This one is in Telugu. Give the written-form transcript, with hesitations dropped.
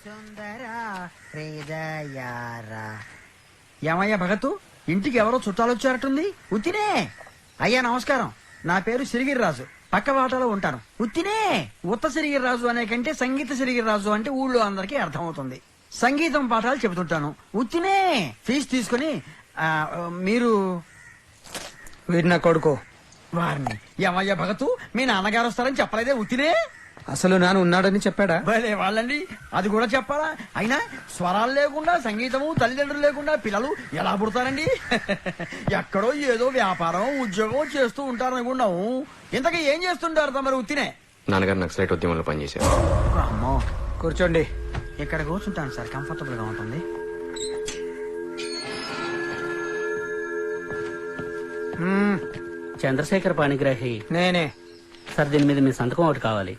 సుందర హృదయారా. ఏమయ్యా భగతు, ఇంటికి ఎవరో చుట్టాలు వచ్చారటుంది. ఉత్తినే. అయ్యా నమస్కారం, నా పేరు సిరిగిరిరాజు, పక్క వాటలో ఉంటాను. ఉత్తినే. ఉత్త సిరిగిరిరాజు అనే కంటే సంగీత సిరిగిరిరాజు అంటే ఊళ్ళో అందరికీ అర్థమవుతుంది. సంగీతం పాఠాలు చెబుతుంటాను. ఉత్తినే. ఫీజు తీసుకుని మీరు వీడు నా కొడుకు. వారిని ఏమయ్యా భగతు, మీ నాన్నగారు వస్తారని చెప్పలేదే. ఉత్తినే. అసలు నాన్న ఉన్నాడని చెప్పాడా? భలే వాళ్ళండి, అది కూడా చెప్పాలా? అయినా స్వరాలు లేకుండా, సంగీతము, తల్లిదండ్రులు లేకుండా పిల్లలు ఎలా పుడతారండి? ఎక్కడో ఏదో వ్యాపారం ఉద్యోగం చేస్తూ ఉంటారనుకున్నాము. ఇంతకీ ఏం చేస్తుంటారు తమరు? ఉత్తినే. నాన్నగారు నక్సలైట్ ఉద్యమంలో పనిచేశారు. అమ్మో. కూర్చోండి. ఇక్కడ కూర్చుంటాను సార్, కంఫర్టబుల్ గా ఉంటుంది. చంద్రశేఖర్ పాణిగ్రాహి నేనే. సార్, దీని మీద మీ సంతకం ఒకటి కావాలి.